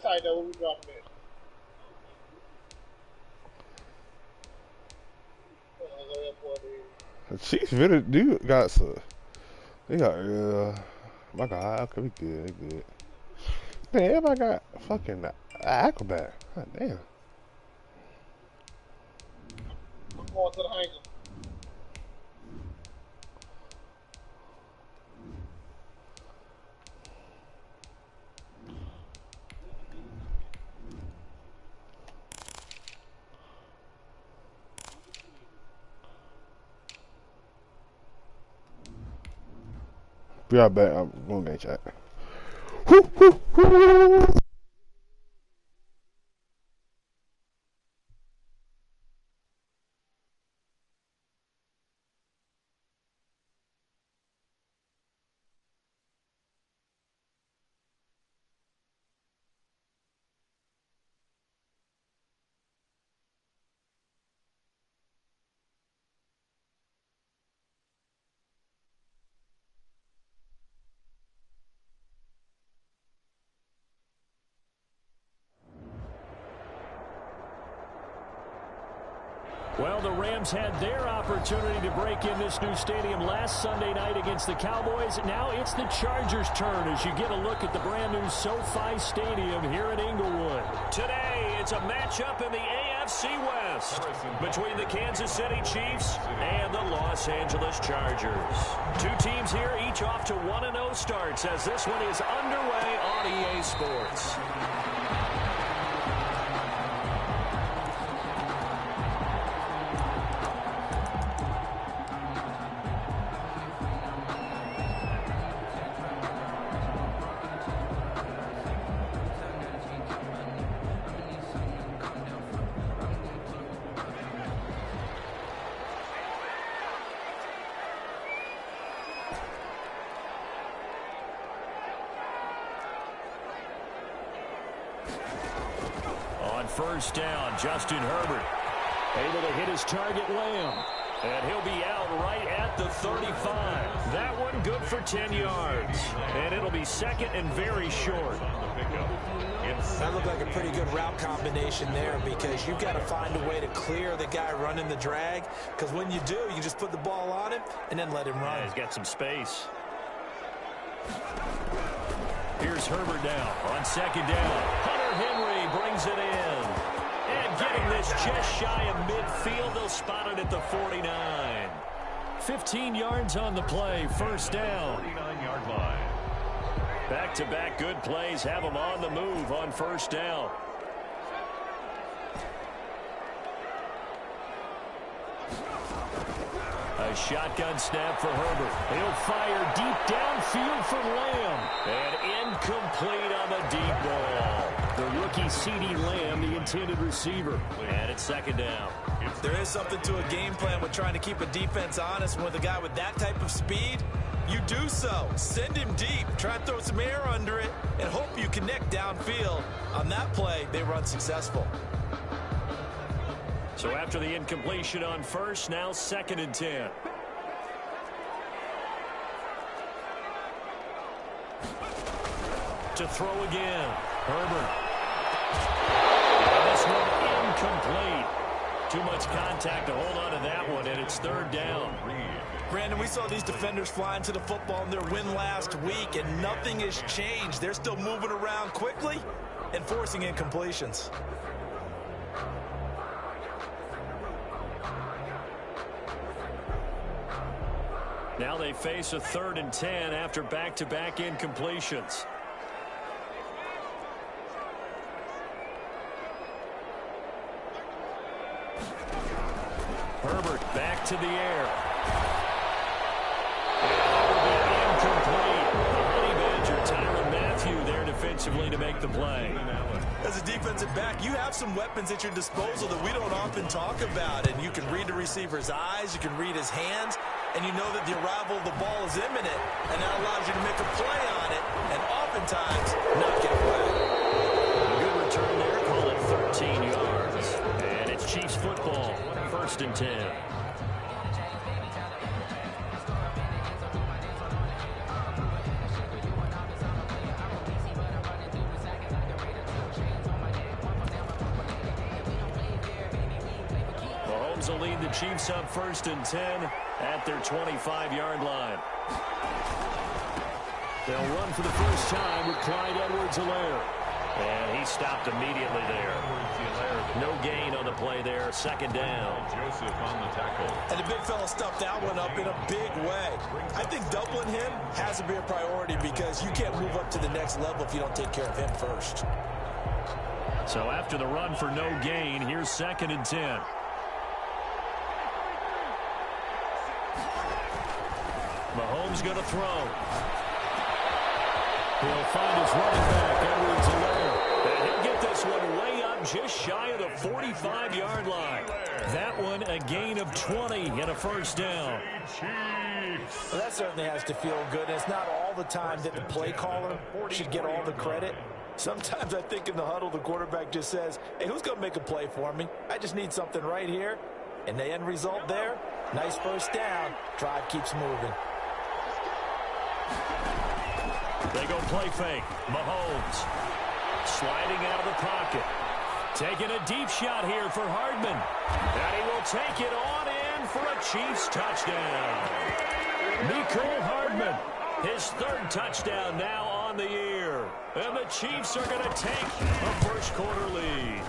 tight though when we dropping it. The Chiefs really do got some. They got my God, okay, we good, we good. Man, everybody got fucking acrobat. God damn. I'm going to the hanger. Be right back. I'm going to get chat. Woo, woo, woo. Well, the Rams had their opportunity to break in this new stadium last Sunday night against the Cowboys. Now it's the Chargers' turn as you get a look at the brand-new SoFi Stadium here in Inglewood. Today, it's a matchup in the AFC West between the Kansas City Chiefs and the Los Angeles Chargers. Two teams here, each off to 1-0 starts as this one is underway on EA Sports. First down, Justin Herbert able to hit his target, Lamb, and he'll be out right at the 35. That one good for 10 yards, and it'll be second and very short. That looked like a pretty good route combination there because you've got to find a way to clear the guy running the drag, because when you do, you just put the ball on him and then let him run. Yeah, he's got some space. Here's Herbert now on second down. Hunter Henry brings it in. And getting this just shy of midfield, they'll spot it at the 49. 15 yards on the play, first down. 49-yard line. Back-to-back good plays have them on the move on first down. A shotgun snap for Herbert. He'll fire deep downfield for Lamb. And incomplete on the deep ball. The rookie CeeDee Lamb, the intended receiver. And it's second down. There is something to a game plan with trying to keep a defense honest. With a guy with that type of speed, you do so. Send him deep. Try and throw some air under it and hope you connect downfield. On that play, they run successful. So after the incompletion on first, now second and 10. To throw again. Herbert. And this one incomplete. Too much contact to hold on to that one, and it's third down. Brandon, we saw these defenders flying to the football in their win last week, and nothing has changed. They're still moving around quickly and forcing incompletions. Now they face a third and 10 after back-to-back incompletions. Herbert back to the air. Incomplete. The Honey Badger, Tyrann Mathieu there defensively to make the play. As a defensive back, you have some weapons at your disposal that we don't often talk about. And you can read the receiver's eyes, you can read his hands, and you know that the arrival of the ball is imminent. And that allows you to make a play on it, and oftentimes not get away. A good return there, call it 13 yards. And it's Chiefs football, first and 10. Rams will lead the Chiefs up 1st and 10 at their 25-yard line. They'll run for the first time with Clyde Edwards-Helaire. And he stopped immediately there. No gain on the play there. 2nd down. Joseph on the tackle. And the big fella stuffed that one up in a big way. I think doubling him has to be a priority because you can't move up to the next level if you don't take care of him first. So after the run for no gain, here's 2nd and 10. Mahomes going to throw. He'll find his running back, Edwards-Helaire. And he'll get this one way up just shy of the 45-yard line. That one a gain of 20 and a 1st down. Well, that certainly has to feel good. It's not all the time that the play caller should get all the credit. Sometimes I think in the huddle, the quarterback just says, hey, who's going to make a play for me? I just need something right here. And the end result there, nice 1st down. Drive keeps moving. They go play fake. Mahomes sliding out of the pocket. Taking a deep shot here for Hardman. And he will take it on in for a Chiefs touchdown. Mecole Hardman, his 3rd touchdown now on the year. And the Chiefs are going to take a 1st quarter lead.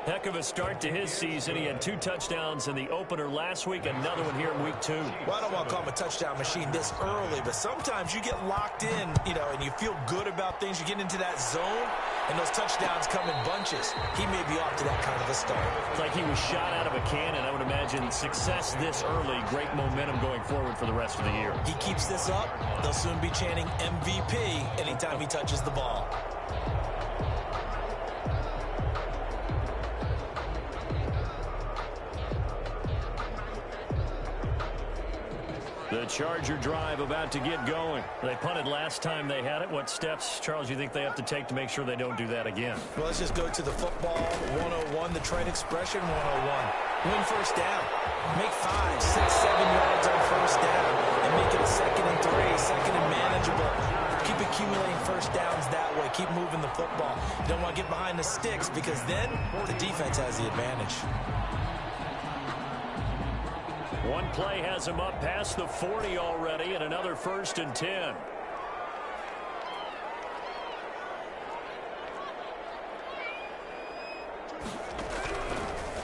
Heck of a start to his season. He had 2 touchdowns in the opener last week, another one here in week 2. Well, I don't want to call him a touchdown machine this early, but sometimes you get locked in, and you feel good about things. You get into that zone, and those touchdowns come in bunches. He may be off to that kind of a start. It's like he was shot out of a cannon. I would imagine success this early, great momentum going forward for the rest of the year. He keeps this up, they'll soon be chanting MVP anytime he touches the ball. The Charger drive about to get going. They punted last time they had it. What steps, Charles, you think they have to take to make sure they don't do that again? Well, let's just go to the football 101, the trade expression 101. Win 1st down. Make 5, 6, 7 yards on 1st down. And make it a 2nd and 3, 2nd and manageable. Keep accumulating 1st downs that way. Keep moving the football. You don't want to get behind the sticks because then the defense has the advantage. One play has him up past the 40 already, and another 1st and 10.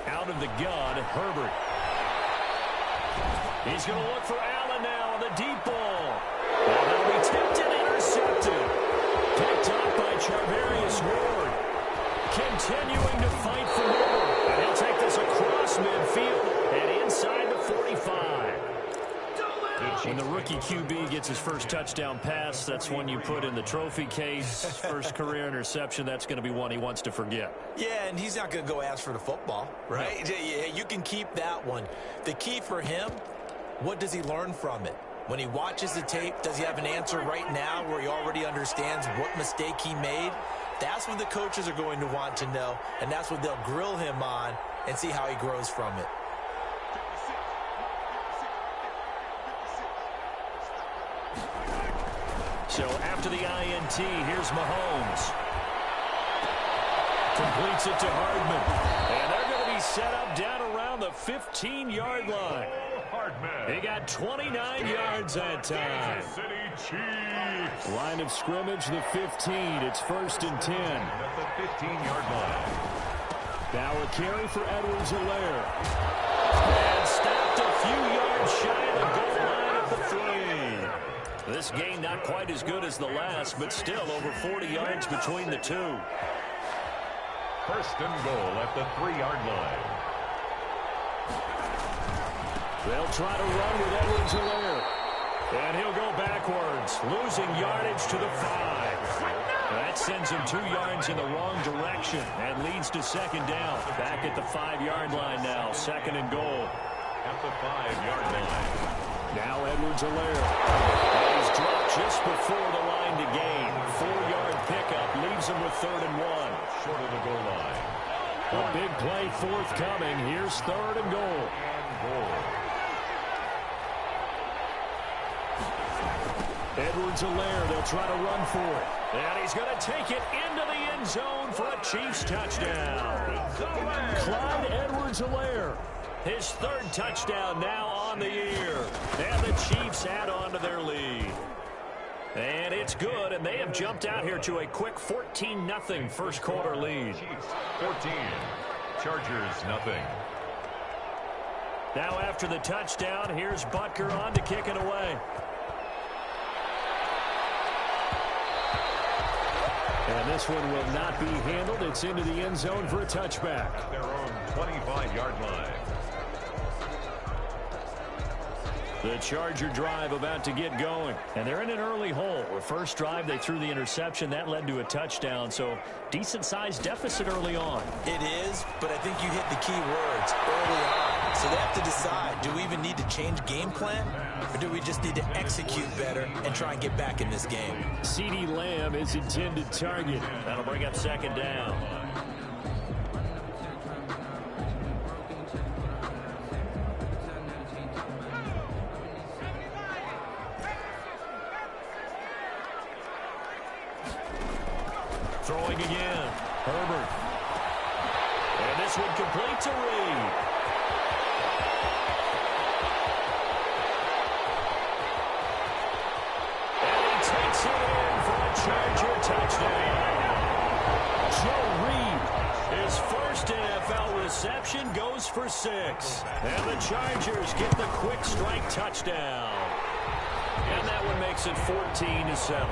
Out of the gun, Herbert. He's going to look for Allen now on the deep ball. And that'll be tipped and intercepted. Picked up by Charvarius Ward. Continuing to fight for more. And he'll take this across midfield and inside the 45. When the rookie QB gets his 1st touchdown pass, that's one you put in the trophy case. 1st career interception, that's going to be one he wants to forget. Yeah, and he's not going to go ask for the football, right? No. Yeah, you can keep that one. The key for him, what does he learn from it? When he watches the tape, does he have an answer right now where he already understands what mistake he made? That's what the coaches are going to want to know, and that's what they'll grill him on and see how he grows from it. So after the INT, here's Mahomes. Completes it to Hardman. And they're going to be set up down around the 15-yard line. He got 29 yards that time. Line of scrimmage, the 15. It's 1st and 10. At the 15-yard line. Now a carry for Edwards-Helaire. And stopped a few yards shy of the goal line at the 3. This game not quite as good as the last, but still over 40 yards between the two. 1st and goal at the 3-yard line. They'll try to run with Edwards-Helaire. And he'll go backwards, losing yardage to the 5. That sends him 2 yards in the wrong direction and leads to 2nd down. Back at the 5-yard line now, 2nd and goal. At the 5-yard line. Now Edwards-Helaire. And he's dropped just before the line to gain. 4-yard pickup leaves him with 3rd and 1. Short of the goal line. A big play forthcoming. Here's 3rd and goal. Edwards-Helaire, they'll try to run for it. And he's going to take it into the end zone for a Chiefs touchdown. Clyde Edwards-Helaire His third touchdown now on the year. And the Chiefs add on to their lead. And it's good, and they have jumped out here to a quick 14-0 first quarter lead. Chiefs 14, Chargers nothing. Now after the touchdown, here's Butker on to kick it away. And this one will not be handled. It's into the end zone for a touchback. At their own 25-yard line. The Charger drive about to get going. And they're in an early hole. The first drive, they threw the interception. That led to a touchdown. So decent-sized deficit early on. It is, but I think you hit the key words early on. So they have to decide, do we even need to change game plan? Or do we just need to execute better and try and get back in this game? CeeDee Lamb is intended target. That'll bring up second down. Throwing again. Herbert. And this one complete to Reed. And he takes it in for a Charger touchdown. Joe Reed, his first NFL reception, goes for 6. And the Chargers get the quick strike touchdown. And that one makes it 14-7.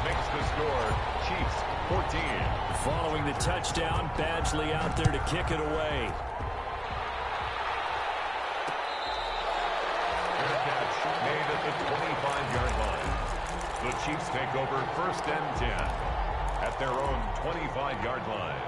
Makes the score, Chiefs 14. Following the touchdown, Badgley out there to kick it away. Fair catch made at the 25-yard line. The Chiefs take over first and 10 at their own 25-yard line.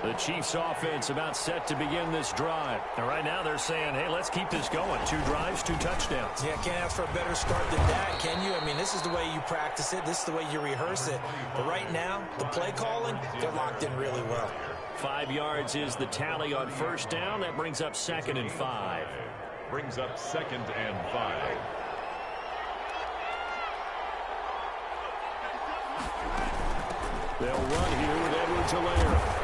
The Chiefs offense about set to begin this drive. And right now they're saying, hey, let's keep this going. 2 drives, 2 touchdowns. Yeah, can't ask for a better start than that, can you? I mean, this is the way you practice it. This is the way you rehearse it. But right now, the play calling, they're locked in really well. 5 yards is the tally on first down. That brings up 2nd and 5. Brings up 2nd and 5. They'll run here with Edwards-Helaire.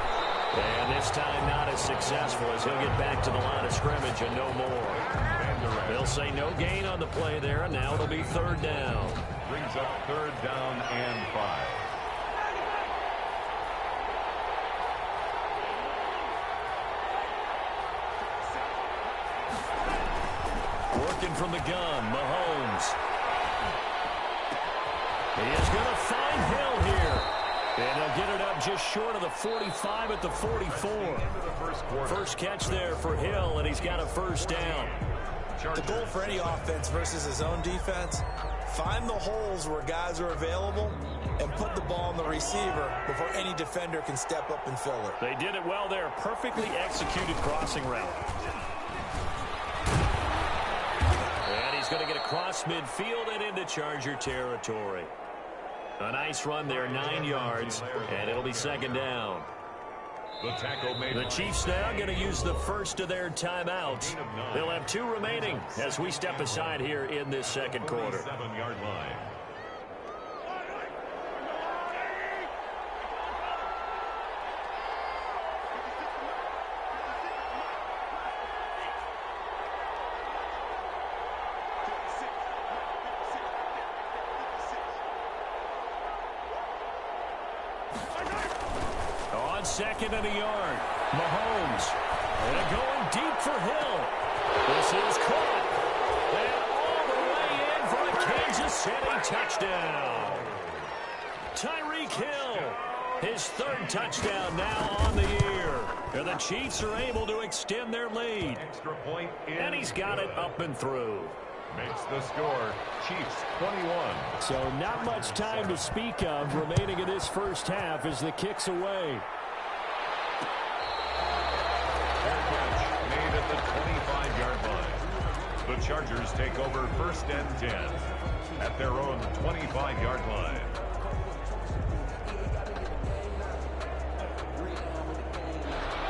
And this time not as successful as he'll get back to the line of scrimmage and no more. They'll say no gain on the play there, and now it'll be 3rd down. Brings up 3rd down and 5. Working from the gun, Mahomes. He is going to find Hill here. And he'll get it up just short of the 45 at the 44. First catch there for Hill, and he's got a first down. The goal for any offense versus his own defense, find the holes where guys are available and put the ball on the receiver before any defender can step up and fill it. They did it well there. Perfectly executed crossing route. And he's going to get across midfield and into Charger territory. A nice run there, 9 yards, and it'll be 2nd down. The Chiefs now going to use the first of their timeouts. They'll have 2 remaining as we step aside here in this second quarter. 7-yard line. On 2nd and a yard, Mahomes. And going deep for Hill. This is caught. And all the way in for a Kansas City touchdown. Tyreek Hill, his 3rd touchdown now on the year. And the Chiefs are able to extend their lead. Extra point in. And he's got it up and through. Makes the score, Chiefs 21. So not much time to speak of remaining in this first half as the kick's away. Fair catch made at the 25-yard line. The Chargers take over first and 10 at their own 25-yard line.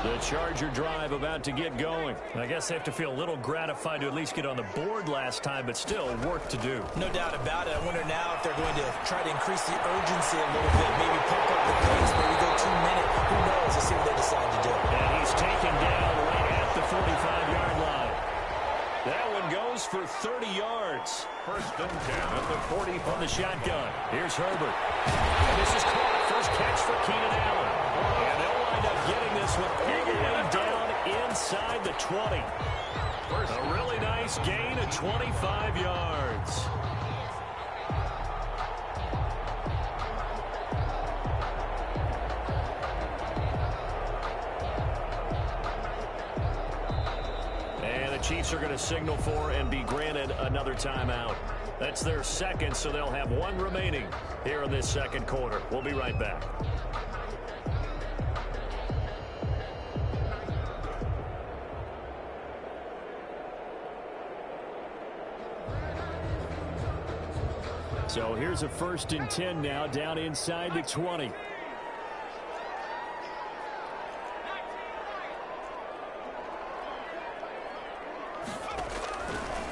The Charger drive about to get going. I guess they have to feel a little gratified to at least get on the board last time, but still work to do. No doubt about it. I wonder now if they're going to try to increase the urgency a little bit, maybe pump up the pace, maybe go 2 minutes. Who From the shotgun, here's Herbert. And this is caught. First catch for Keenan Allen. And they'll wind up getting this one all the way down inside the 20. A really nice gain of 25 yards. Chiefs are going to signal for and be granted another timeout. That's their second, so they'll have one remaining here in this second quarter. We'll be right back. So here's a 1st and 10 now, down inside the 20.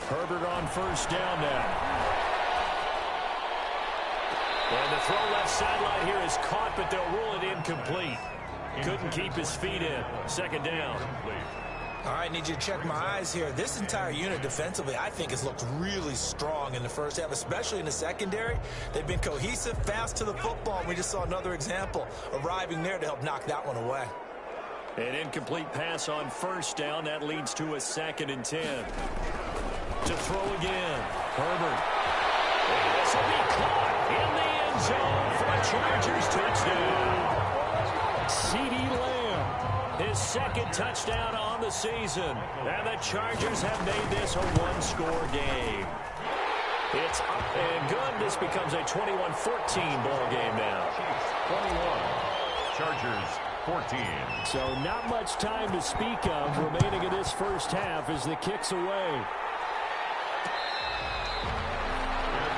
Herbert on 1st down now. And the throw left sideline here is caught, but they'll rule it incomplete. Couldn't keep his feet in. 2nd down. All right, need you to check my eyes here. This entire unit defensively, I think, has looked really strong in the first half, especially in the secondary. They've been cohesive, fast to the football, and we just saw another example arriving there to help knock that one away. An incomplete pass on 1st down. That leads to a 2nd and 10. To throw again. Herbert. And this will be caught in the end zone for a Chargers touchdown. CeeDee Lamb, his 2nd touchdown on the season. And the Chargers have made this a one-score game. It's up and good. This becomes a 21-14 ball game now. 21. Chargers 14. So not much time to speak of remaining in this first half as the kick's away.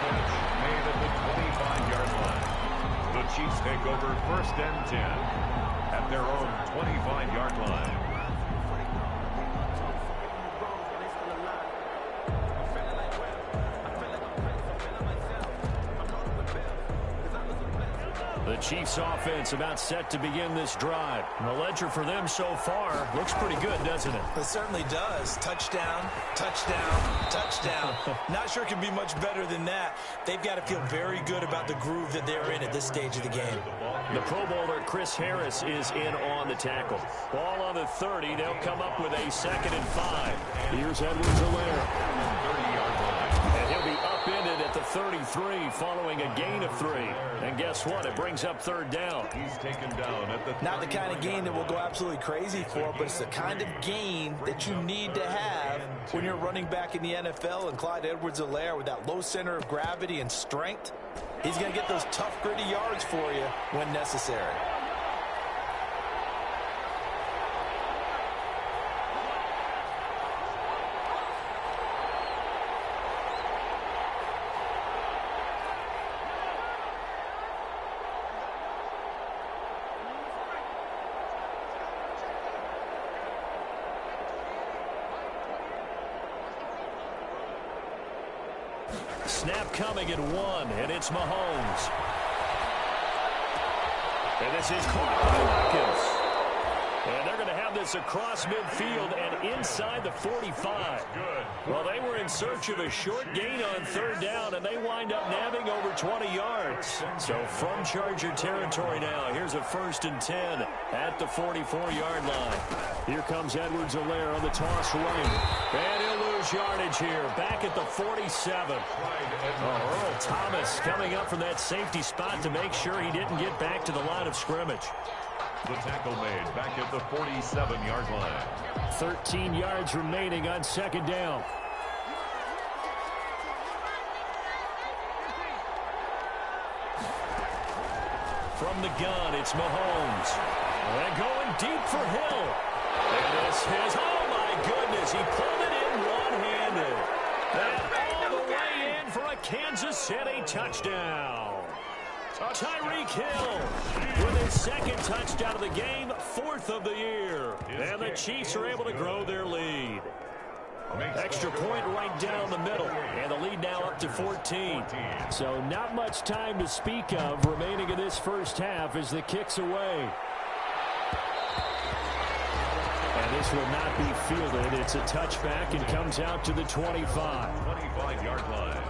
Made at the 25-yard line. The Chiefs take over 1st and 10 at their own 25-yard line. The Chiefs offense about set to begin this drive. The ledger for them so far looks pretty good, doesn't it? It certainly does. Touchdown, touchdown, touchdown. Not sure it can be much better than that. They've got to feel very good about the groove that they're in at this stage of the game. The Pro Bowler Chris Harris is in on the tackle. Ball on the 30. They'll come up with a 2nd and 5. Here's Edwards-Helaire. 30-yard line. And he'll be upended at the 33 following a gain of 3. And guess what? It brings up 3rd down. He's taken down at the Not the kind of gain that we'll go absolutely crazy for, but it's the kind of gain that you need to have when you're running back in the NFL. And Clyde Edwards-Helaire, with that low center of gravity and strength, he's going to get those tough, gritty yards for you when necessary. Snap coming at 1, and it's Mahomes. And this is caught by Watkins. And they're going to have this across midfield and inside the 45. Well, they were in search of a short gain on 3rd down, and they wind up nabbing over 20 yards. So from Charger territory now, here's a 1st and 10 at the 44-yard line. Here comes Edwards-Helaire on the toss right. And he'll lose yardage here, back at the 47. Earl Thomas coming up from that safety spot to make sure he didn't get back to the line of scrimmage. The tackle made back at the 47-yard line. 13 yards remaining on 2nd down. From the gun, it's Mahomes. And going deep for Hill. And this is, oh my goodness, he pulled it in one-handed. And all the way in for a Kansas City touchdown. Tyreek Hill with his 2nd touchdown of the game, 4th of the year. And the Chiefs are able to grow their lead. Extra point right down the middle. And the lead now up to 14. So not much time to speak of remaining in this first half as the kick's away. And this will not be fielded. It's a touchback and comes out to the 25. 25-yard line.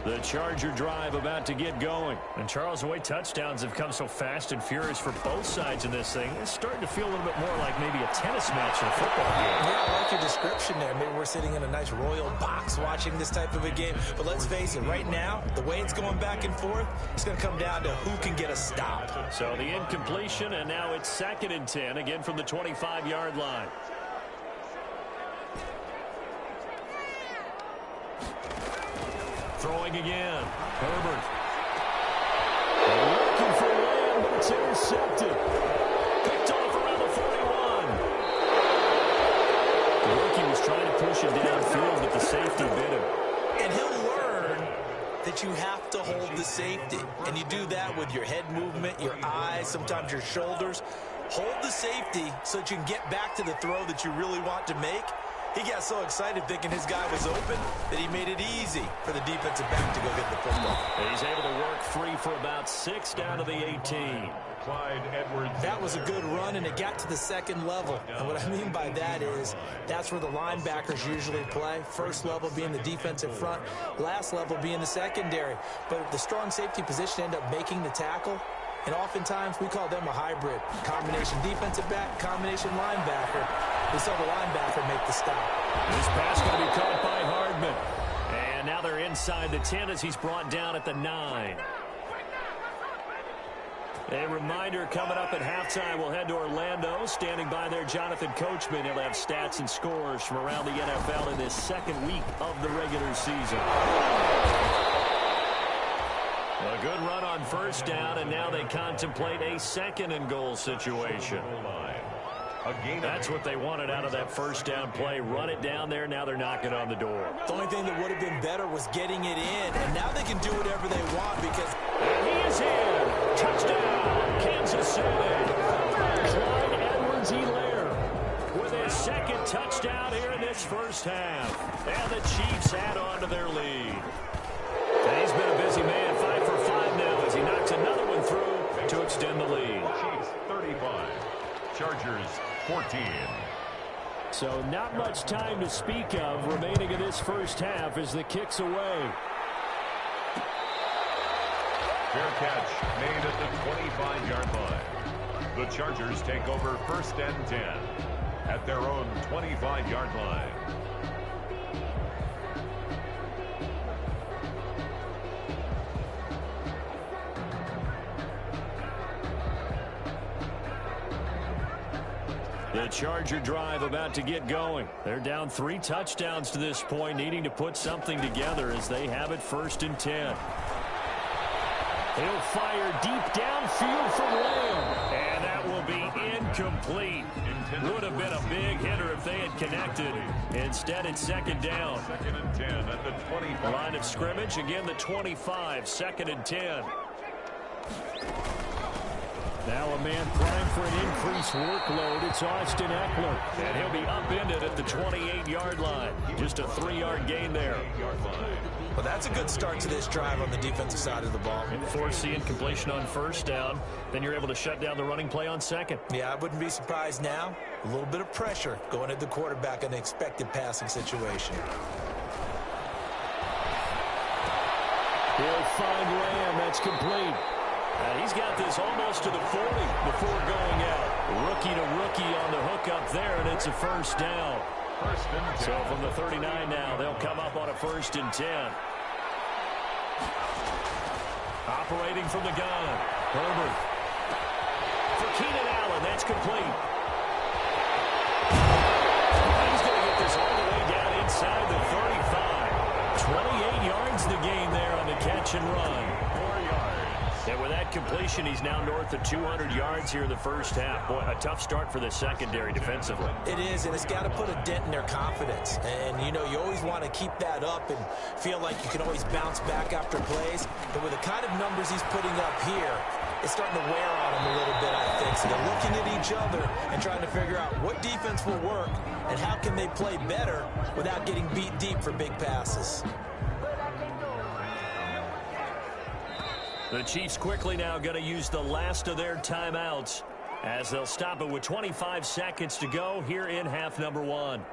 The Charger drive about to get going. And Charles, the way touchdowns have come so fast and furious for both sides in this thing, it's starting to feel a little bit more like maybe a tennis match in a football game. Yeah, I like your description there. Maybe we're sitting in a nice royal box watching this type of a game. But let's face it, right now, the way it's going back and forth, it's going to come down to who can get a stop. So the incompletion, and now it's 2nd and 10, again from the 25-yard line. Throwing again. Herbert. Looking for Lamb, but it's intercepted. Picked off around the 41. The rookie was trying to push it downfield, but the safety bit him. And he'll learn that you have to hold the safety. And you do that with your head movement, your eyes, sometimes your shoulders. Hold the safety so that you can get back to the throw that you really want to make. He got so excited thinking his guy was open that he made it easy for the defensive back to go get the football. And he's able to work free for about 6 down to the 18. Clyde Edwards. That was a good run, and it got to the 2nd level. And what I mean by that is that's where the linebackers usually play. First level being the defensive front, last level being the secondary. But the strong safety position ended up making the tackle. And oftentimes we call them a hybrid. Combination defensive back, combination linebacker. We saw the linebacker make the stop. This pass going to be caught by Hardman. And now they're inside the 10 as he's brought down at the 9. A reminder coming up at halftime, we'll head to Orlando. Standing by there, Jonathan Coachman. He'll have stats and scores from around the NFL in this 2nd week of the regular season. A good run on 1st down, and now they contemplate a 2nd and goal situation. That's what they wanted out of that 1st down play. Run it down there. Now they're knocking on the door. The only thing that would have been better was getting it in, and now they can do whatever they want because... And he is in. Touchdown, Kansas City. Clyde Edwards-Helaire with his 2nd touchdown here in this 1st half. And the Chiefs add on to their lead. And he's been a busy man, 5 for 5 now as he knocks another one through to extend the lead. Chiefs 35, Chargers 14. So not much time to speak of remaining in this 1st half as the kick's away. Fair catch made at the 25-yard line. The Chargers take over 1st and 10 at their own 25-yard line. The Charger drive about to get going. They're down 3 touchdowns to this point, needing to put something together as they have it 1st and 10. He'll fire deep downfield from Lamb, and that will be incomplete. Would have been a big hitter if they had connected. Instead, it's 2nd down. 2nd and 10 at the 25. Line of scrimmage, again the 25, 2nd and 10. Now a man primed for an increased workload. It's Austin Eckler. And he'll be upended at the 28-yard line. Just a 3-yard gain there. Well, that's a good start to this drive on the defensive side of the ball. And force the incompletion on 1st down. Then you're able to shut down the running play on 2nd. Yeah, I wouldn't be surprised now. A little bit of pressure going at the quarterback in an expected passing situation. He'll find Lamb. That's complete. He's got this almost to the 40 before going out. Rookie to rookie on the hook up there, and it's a 1st down. 1st and 10. So from the 39 now, they'll come up on a 1st and 10. Operating from the gun. Herbert. For Keenan Allen, that's complete. He's going to get this all the way down inside the 35. 28 yards the gain there on the catch and run. 4 yards. And with that completion, he's now north of 200 yards here in the 1st half. Boy, a tough start for the secondary defensively. It is, and it's got to put a dent in their confidence. And, you know, you always want to keep that up and feel like you can always bounce back after plays. But with the kind of numbers he's putting up here, it's starting to wear on him a little bit, I think. So they're looking at each other and trying to figure out what defense will work and how can they play better without getting beat deep for big passes. The Chiefs quickly now going to use the last of their timeouts as they'll stop it with 25 seconds to go here in half number 1.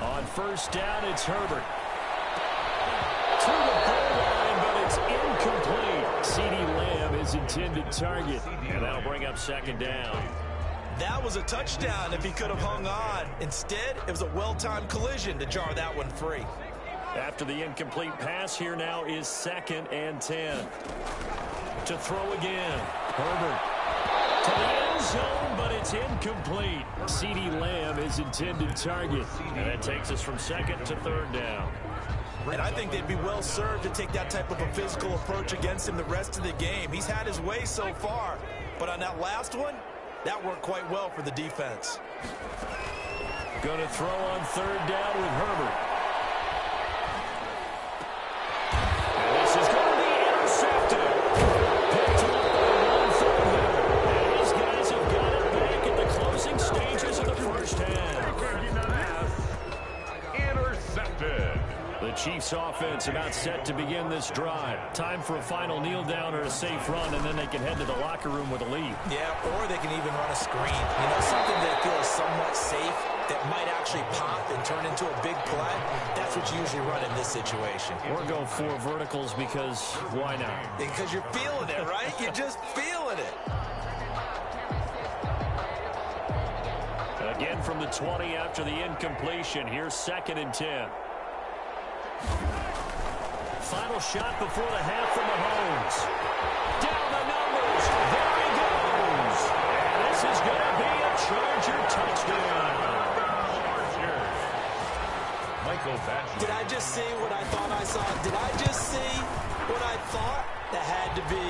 On first down, it's Herbert. To the goal line, but it's incomplete. CeeDee Lamb is intended target, and that'll bring up second down. That was a touchdown if he could have hung on. Instead, it was a well-timed collision to jar that one free. After the incomplete pass, here now is 2nd and 10. To throw again. Herbert to the end zone, but it's incomplete. CeeDee Lamb is intended target, and that takes us from 2nd to 3rd down. And I think they'd be well served to take that type of a physical approach against him the rest of the game. He's had his way so far, but on that last one, that worked quite well for the defense. Going to throw on 3rd down with Herbert. And this is going to be intercepted. Picked up by 1 and these guys have got it back at the closing stages of the first half. Intercepted. The Chiefs offense about set to begin this drive. Time for a final kneel down or a safe run, and then they can head to the locker room with a lead. Yeah, or they can even run a screen. You know, something they feel is somewhat safe that might actually pop and turn into a big play. That's what you usually run in this situation. Or go 4 verticals because why not? Because you're feeling it, right? You're just feeling it. Again from the 20 after the incompletion. Here's 2nd and 10. Final shot before the half from Mahomes. Down the numbers. There he goes. And this is going to be a Charger touchdown. Michael Badger. Did I just see what I thought I saw? Did I just see what I thought? That had to be.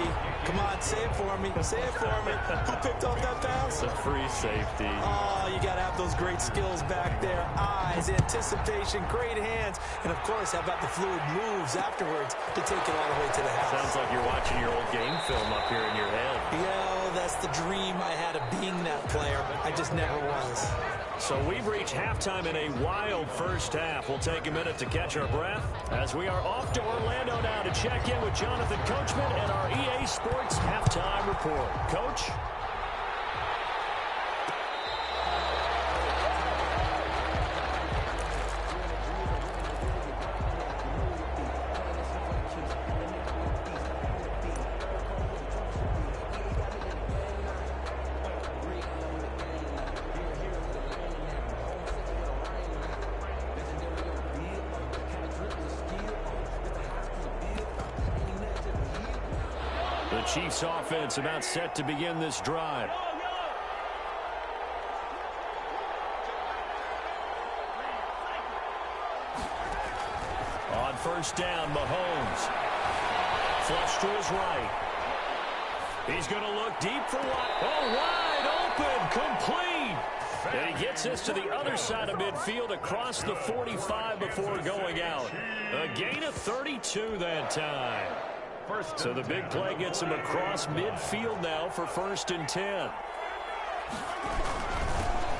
Come on, say it for me. Say it for me. Who picked off that pass? It's a free safety. Oh, you got to have those great skills back there. Eyes, anticipation, great hands. And, of course, how about the fluid moves afterwards to take it all the way to the house? Sounds like you're watching your old game film up here in your head. Yeah, that's the dream I had of being that player. I just never was. So we've reached halftime in a wild first half. We'll take a minute to catch our breath as we are off to Orlando now to check in with Jonathan Coachman and our EA Sports Halftime Report. Coach? The Chiefs offense about set to begin this drive. On first down, Mahomes. Flush to his right. He's going to look deep for what? Oh, wide open, complete. And he gets this to the other side of midfield across the 45 before going out. A gain of 32 that time. So the big play gets him across midfield now for 1st and 10.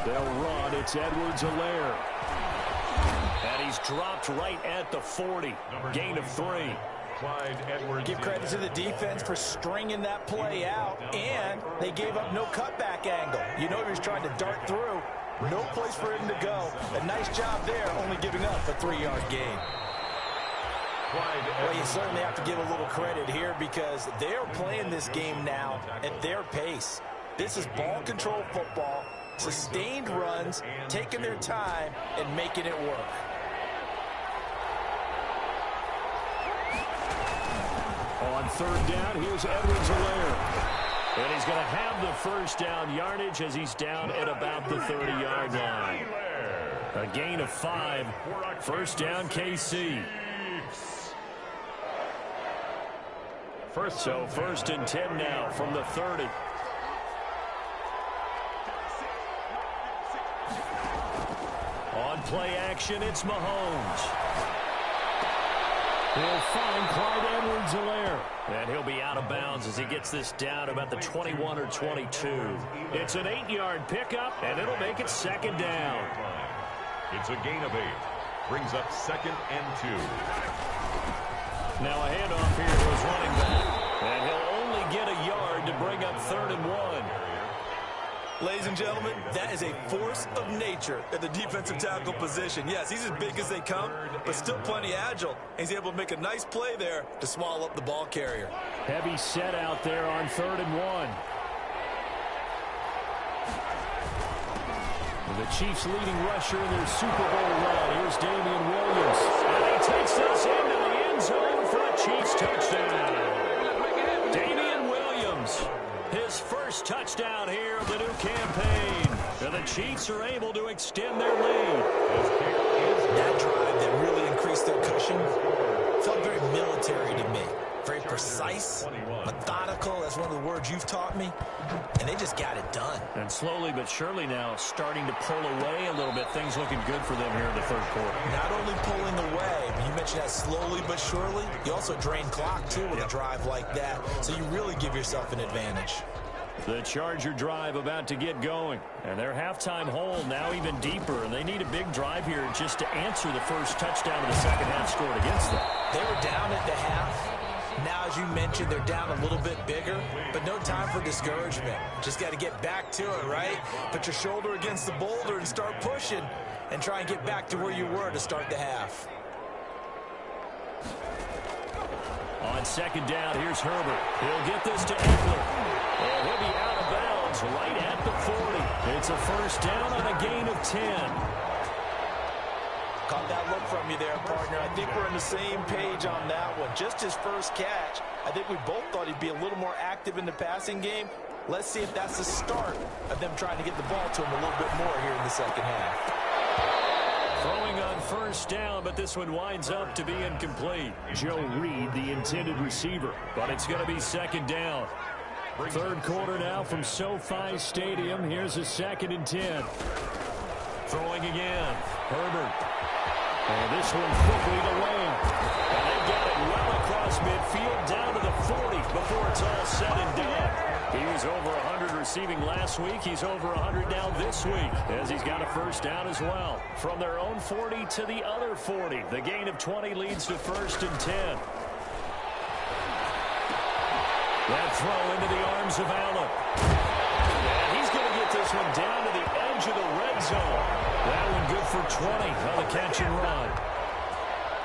They'll run. It's Edwards-Helaire. And he's dropped right at the 40. Gain of 3. Give credit to the defense for stringing that play out, and they gave up no cutback angle. You know he was trying to dart through. No place for him to go. A nice job there, only giving up a 3-yard gain. Well, you certainly have to give a little credit here because they're playing this game now at their pace. This is ball control football, sustained runs, taking their time, and making it work. On 3rd down, here's Edwards-Helaire. And he's going to have the first down yardage as he's down at about the 30-yard line. A gain of 5. First down, KC. So 1st and 10 now from the 30. On play action, it's Mahomes. He'll find Clyde Edwards-Helaire. And he'll be out of bounds as he gets this down about the 21 or 22. It's an 8-yard pickup, and it'll make it 2nd down. It's a gain of 8. Brings up 2nd and 2. Now a handoff here to his running back. And he'll only get a yard to bring up 3rd and 1. Ladies and gentlemen, that is a force of nature at the defensive tackle position. Yes, he's as big as they come, but still plenty agile. He's able to make a nice play there to swallow up the ball carrier. Heavy set out there on 3rd and 1. The Chiefs' leading rusher in their Super Bowl run. Here's Damian Williams. And he takes us into the end zone for a Chiefs touchdown. Damian Williams, his first touchdown here of the new campaign. And the Chiefs are able to extend their lead. That drive that really increased their cushion felt very military to me. Very precise, methodical. That's one of the words you've taught me. And they just got it done. And slowly but surely now starting to pull away a little bit. Things looking good for them here in the 3rd quarter. Not only pulling away, but you mentioned that slowly but surely. You also drain clock, too, with a drive like that. So you really give yourself an advantage. The Charger drive about to get going. And their halftime hole now even deeper. And they need a big drive here just to answer the first touchdown of the second half scored against them. They were down at the half. Now, as you mentioned, they're down a little bit bigger, but no time for discouragement. Just got to get back to it, right? Put your shoulder against the boulder and start pushing and try and get back to where you were to start the half. On 2nd down, here's Herbert. He'll get this to Eckler. And he'll be out of bounds right at the 40. It's a first down on a gain of 10. Caught that look from you there, partner. I think we're on the same page on that one. Just his first catch. I think we both thought he'd be a little more active in the passing game. Let's see if that's the start of them trying to get the ball to him a little bit more here in the second half. Throwing on first down, but this one winds up to be incomplete. Joe Reed, the intended receiver, but it's going to be 2nd down. 3rd quarter now from SoFi Stadium. Here's a 2nd and 10. Throwing again. Herbert. And this one quickly to Lane. And they've got it well across midfield down to the 40 before it's all said and done. He was over 100 receiving last week. He's over 100 now this week as he's got a first down as well. From their own 40 to the other 40. The gain of 20 leads to 1st and 10. That throw into the arms of Allen. And he's going to get this one down to the edge of the red zone. That one good for 20 on the catch and run.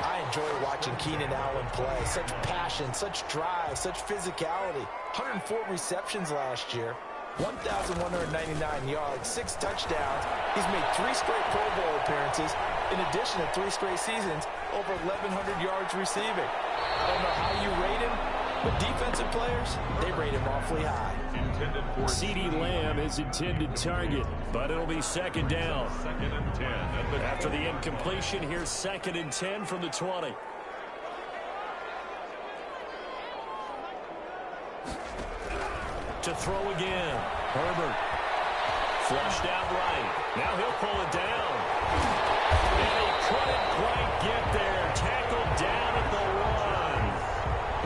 I enjoy watching Keenan Allen play. Such passion, such drive, such physicality. 104 receptions last year. 1,199 yards, 6 touchdowns. He's made 3 straight Pro Bowl appearances, in addition to 3 straight seasons, over 1,100 yards receiving. I don't know how you rate him, but defensive players, they rate him awfully high. CeeDee Lamb is intended target, but it'll be 2nd down. 2nd and 10. After the incompletion, here's 2nd and 10 from the 20. To throw again. Herbert. Flushed out right. Now he'll pull it down. And he couldn't quite get there. Tackled down at the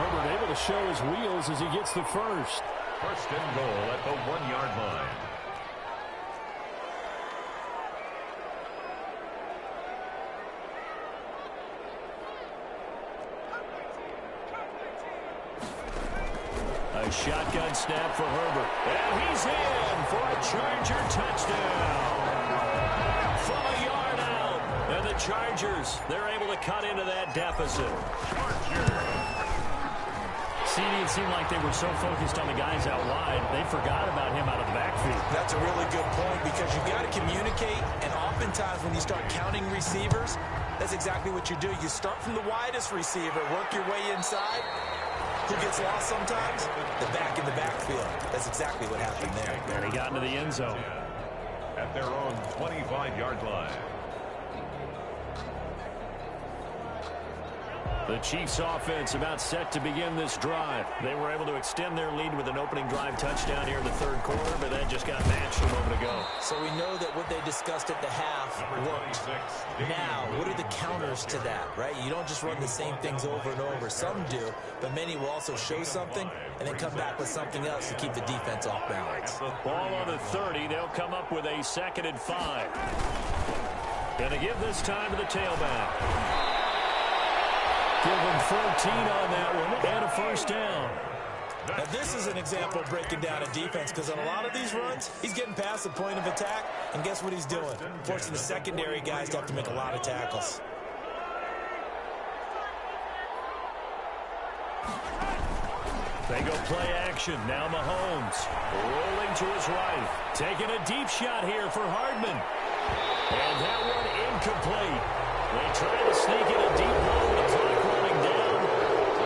1. Herbert able to show his wheels as he gets the first. 1st and goal at the 1-yard line. A shotgun snap for Herbert. And he's in for a Charger touchdown. From a yard out. And the Chargers, they're able to cut into that deficit. CeeDee, it seemed like they were so focused on the guys out wide, they forgot about him out of the backfield. That's a really good point because you've got to communicate, and oftentimes when you start counting receivers, that's exactly what you do. You start from the widest receiver, work your way inside. Who gets lost sometimes? The back in the backfield. That's exactly what happened there. And he got into the end zone. At their own 25-yard line. The Chiefs offense about set to begin this drive. They were able to extend their lead with an opening drive touchdown here in the 3rd quarter, but that just got matched a moment ago. So we know that what they discussed at the half worked. Now, what are the counters to that, right? You don't just run the same things over and over. Some do, but many will also show something and then come back with something else to keep the defense off balance. Ball on the 30. They'll come up with a 2nd and 5. Going to give this time to the tailback. Give them 14 on that one and a first down. Now, this is an example of breaking down a defense because on a lot of these runs, he's getting past the point of attack, and guess what he's doing? Forcing the secondary guys to have to make a lot of tackles. They go play action. Now Mahomes rolling to his right. Taking a deep shot here for Hardman. And that one incomplete. They try to sneak in a deep ball with the clock running down.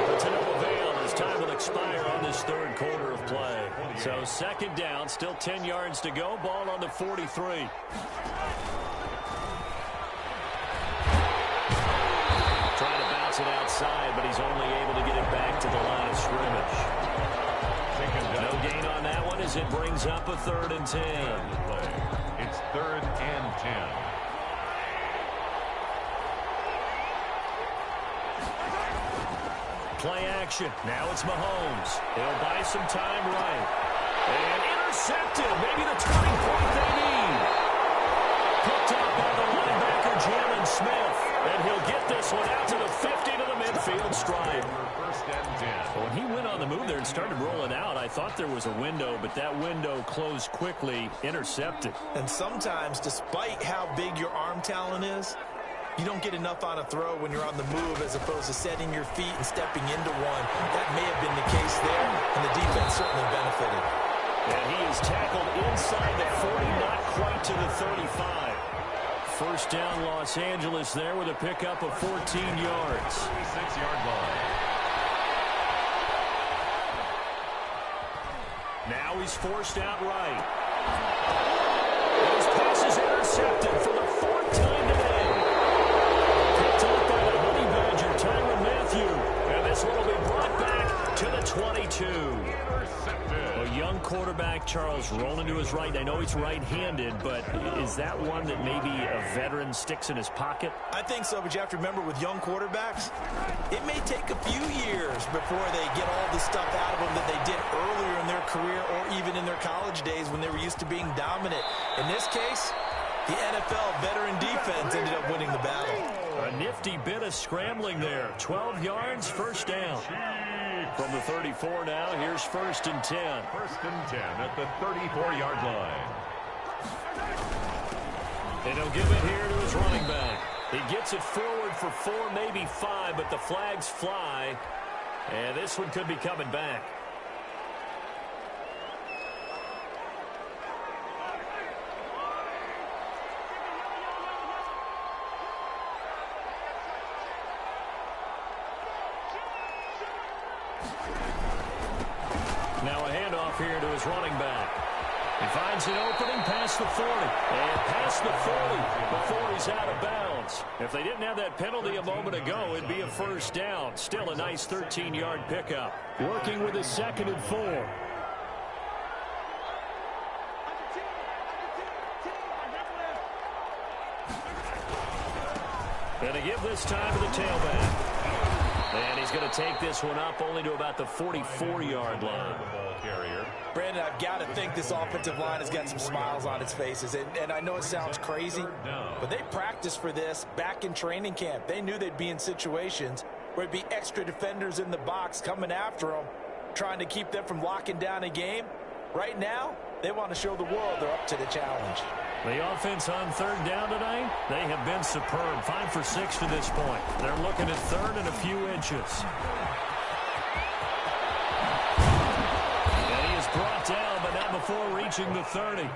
But to no avail as time will expire on this third quarter of play. So second down, still 10 yards to go. Ball on the 43. Trying to bounce it outside, but he's only able to get it back to the line of scrimmage. No gain on that one as it brings up a 3rd and 10. It's 3rd and 10. Play action. Now it's Mahomes. He'll buy some time right. And intercepted. Maybe the turning point they need. Picked up by the linebacker, Jalen Smith. And he'll get this one out to the 50 to the midfield stripe. When he went on the move there and started rolling out, I thought there was a window, but that window closed quickly, intercepted. And sometimes, despite how big your arm talent is, you don't get enough on a throw when you're on the move as opposed to setting your feet and stepping into one. That may have been the case there, and the defense certainly benefited. And he is tackled inside the 40, not quite to the 35. First down, Los Angeles there with a pickup of 14 yards. 36-yard line. Now he's forced out right. His pass is intercepted for the 4th time today. Picked up by the Honey Badger, Tyrann Mathieu. And this one will be brought back to the 22. A young quarterback, Charles, rolling to his right. I know he's right-handed, but is that one that maybe a veteran sticks in his pocket? I think so, but you have to remember with young quarterbacks, it may take a few years before they get all the stuff out of them that they did earlier in their career or even in their college days when they were used to being dominant. In this case, the NFL veteran defense ended up winning the battle. A nifty bit of scrambling there. 12 yards, first down. From the 34 now, here's 1st and 10. 1st and 10 at the 34-yard line. And he'll give it here to his running back. He gets it forward for 4, maybe 5, but the flags fly. And this one could be coming back. Now a handoff here to his running back. He finds an opening past the 40. And past the 40 before he's out of bounds. If they didn't have that penalty a moment ago, it'd be a first down. Still a nice 13-yard pickup. Working with his 2nd and 4. And to give this time to the tailback. And he's going to take this one up only to about the 44-yard line. Brandon, I've got to think this offensive line has got some smiles on its faces. And I know it sounds crazy, but they practiced for this back in training camp. They knew they'd be in situations where it'd be extra defenders in the box coming after them, trying to keep them from locking down a game. Right now, they want to show the world they're up to the challenge. The offense on 3rd down tonight, they have been superb. 5 for 6 to this point. They're looking at 3rd and a few inches. And he is brought down, but not before reaching the 30.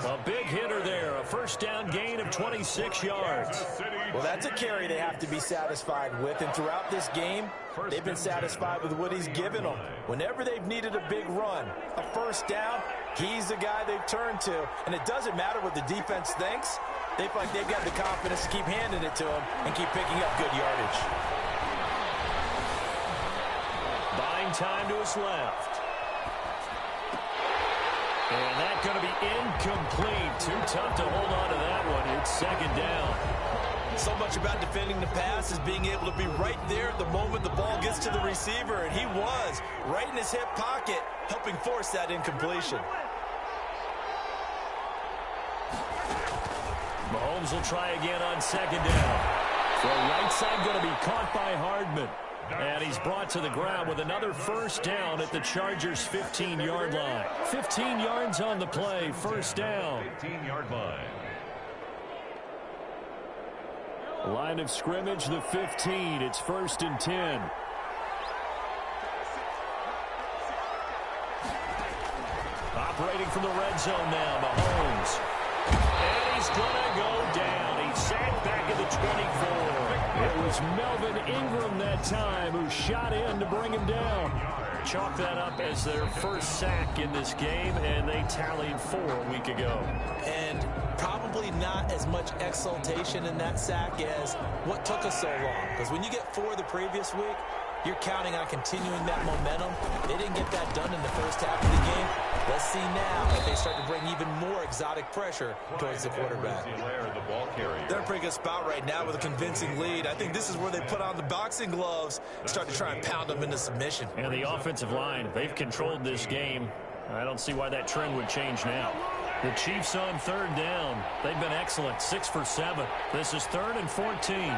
A big hitter there. A first down gain of 26 yards. Well, that's a carry they have to be satisfied with. And throughout this game, they've been satisfied with what he's given them. Whenever they've needed a big run, a first down, he's the guy they've turned to. And it doesn't matter what the defense thinks. They feel like they've got the confidence to keep handing it to him and keep picking up good yardage. Buying time to his left. And that's going to be incomplete. Too tough to hold on to that one. It's 2nd down. So much about defending the pass is being able to be right there at the moment the ball gets to the receiver. And he was right in his hip pocket, helping force that incompletion. Mahomes will try again on 2nd down. So right side going to be caught by Hardman. And he's brought to the ground with another first down at the Chargers' 15-yard line. 15 yards on the play, first down. 15-yard line. Line of scrimmage, the 15. It's 1st and 10. Operating from the red zone now, Mahomes. And he's going to go down. He's sacked back at the 24. It was Melvin Ingram that time who shot in to bring him down. Chalk that up as their first sack in this game, and they tallied 4 a week ago. And probably not as much exultation in that sack as what took us so long. Because when you get 4 the previous week, you're counting on continuing that momentum. They didn't get that done in the first half of the game. Let's see now if they start to bring even more exotic pressure towards the quarterback. They're in a pretty good spot right now with a convincing lead. I think this is where they put on the boxing gloves and start to try and pound them into submission. And the offensive line, they've controlled this game. I don't see why that trend would change now. The Chiefs on 3rd down. They've been excellent, 6 for 7. This is 3rd and 14.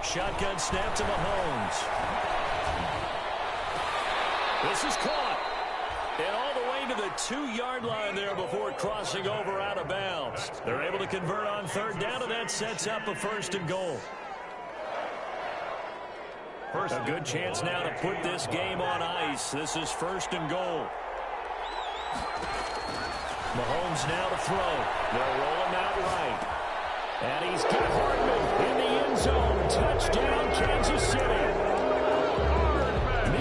Shotgun snap to Mahomes. This is caught. And all the way to the 2-yard line there before crossing over out of bounds. They're able to convert on 3rd down, and that sets up a 1st and goal. A good chance now to put this game on ice. This is 1st and goal. Mahomes now to throw. They'll roll him out right. And he's got Hardman in the end zone. Touchdown, Kansas City.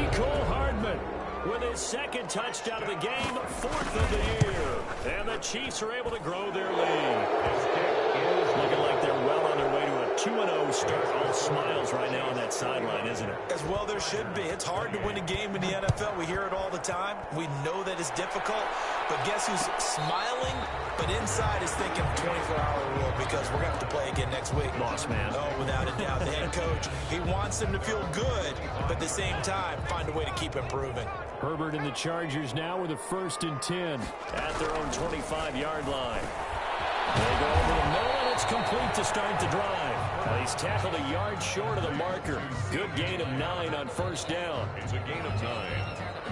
Nicole Hardman with his 2nd touchdown of the game, 4th of the year. And the Chiefs are able to grow their lead. Looking like they're well on their way to a 2-0 start. All smiles right now on that sideline, isn't it? As well there should be. It's hard to win a game in the NFL. We hear it all the time. We know that it's difficult. But guess who's smiling, but inside is thinking 24-hour rule because we're going to have to play again next week. Boss man. Oh, without a doubt. The head coach, he wants them to feel good, but at the same time, find a way to keep improving. Herbert and the Chargers now with a 1st and 10 at their own 25-yard line. They go over the middle, and it's complete to start the drive. Well, he's tackled a yard short of the marker. Good gain of 9 on 1st down. It's a gain of 9.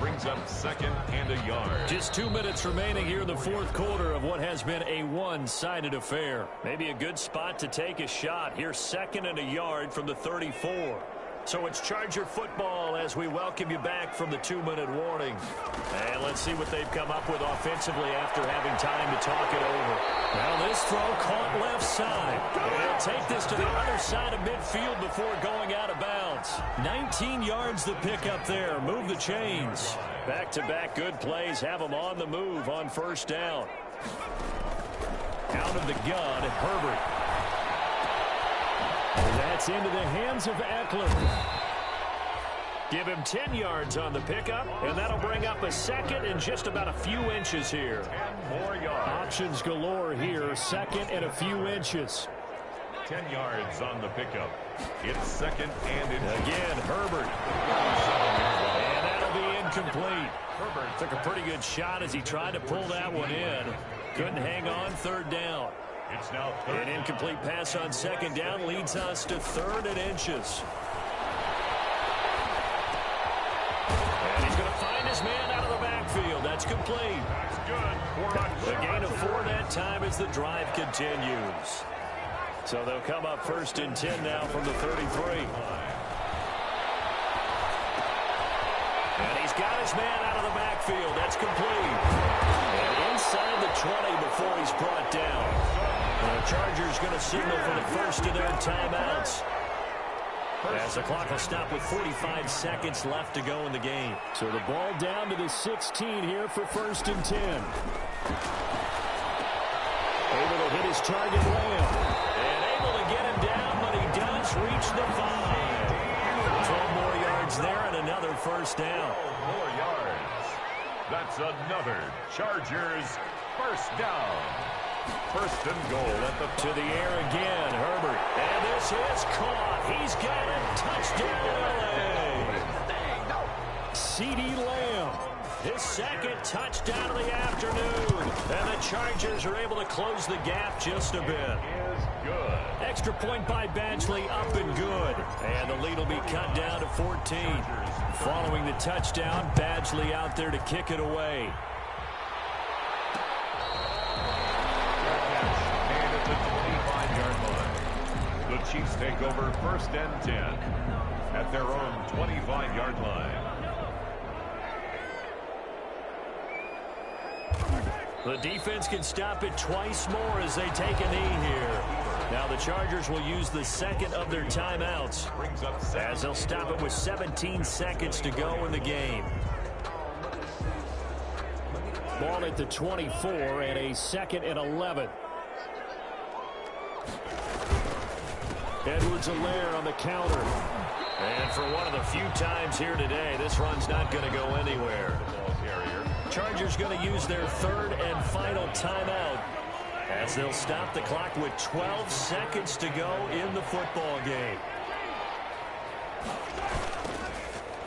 Brings up 2nd and a yard. Just 2 minutes remaining here in the 4th quarter of what has been a one-sided affair. Maybe a good spot to take a shot. Here's 2nd and a yard from the 34. So it's Charger football as we welcome you back from the 2-minute warning. And let's see what they've come up with offensively after having time to talk it over. Now this throw caught left side. They'll take this to the other side of midfield before going out of bounds. 19 yards the pickup there. Move the chains. Back-to-back good plays have them on the move on 1st down. Out of the gun, Herbert. That's into the hands of Eckler. Give him 10 yards on the pickup, and that'll bring up a 2nd and just about a few inches here. 10 more yards. Options galore here, 2nd and a few inches. 10 yards on the pickup. It's 2nd and inches. Again, Herbert. And that'll be incomplete. Herbert took a pretty good shot as he tried to pull that one in. Couldn't hang on 3rd down. It's now An incomplete pass on 2nd down leads us to 3rd and inches. And he's going to find his man out of the backfield. That's complete. That's good. A gain of 4 that time as the drive continues. So they'll come up 1st and 10 now from the 33. And he's got his man out of the backfield. That's complete. And inside the 20 before he's brought down. The Chargers going to signal for the first of their timeouts. As the clock will stop with 45 seconds left to go in the game. So the ball down to the 16 here for 1st and 10. Able to hit his target Lamb. And able to get him down, but he does reach the 5. 12 more yards there and another 1st down. 12 more yards. That's another Chargers 1st down. 1st and goal at the to the air again, Herbert. And this is caught. He's got it. Touchdown, LA. CeeDee Lamb His second touchdown of the afternoon. And the Chargers are able to close the gap just a bit. Good. Extra point by Badgley, up and good. And the lead will be cut down to 14. Following the touchdown, Badgley out there to kick it away. Made at the 25-yard line. The Chiefs take over first and 10 at their own 25-yard line. The defense can stop it twice more as they take a knee here. Now the Chargers will use the second of their timeouts as they'll stop it with 17 seconds to go in the game. Ball at the 24 and a 2nd and 11. Edwards-Helaire on the counter. And for one of the few times here today, this run's not going to go anywhere. Chargers going to use their 3rd and final timeout as they'll stop the clock with 12 seconds to go in the football game.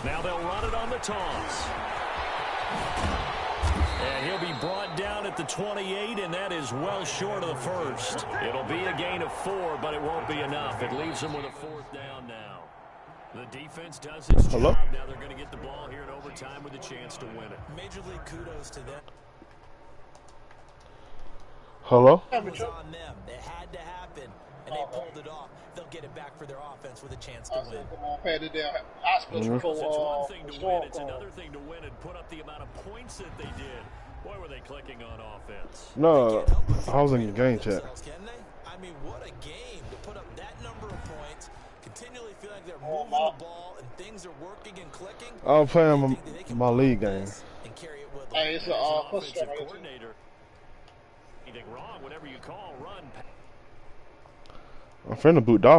Now they'll run it on the toss. And he'll be brought down at the 28, and that is well short of the first. It'll be a gain of 4, but it won't be enough. It leaves them with a 4th down now. The defense does its job. Now they're going to get the ball here in overtime with a chance to win it. Major league kudos to them. Hello? It was on them. It had to happen, and they pulled it off. They'll get it back for their offense with a chance to win. Patted down hospital It's one thing to win. It's another thing to win and put up the amount of points that they did. Boy, were they clicking on offense. No, I was in the game chat. Can they? I mean, what a game to put up that number of points. Continually feel like they're moving the ball and things are working and clicking. I was playing my league game. And carry it with them. Hey, it's a Offensive coordinator. Anything wrong? Whatever you call, run. I'm finna boot Dolphins.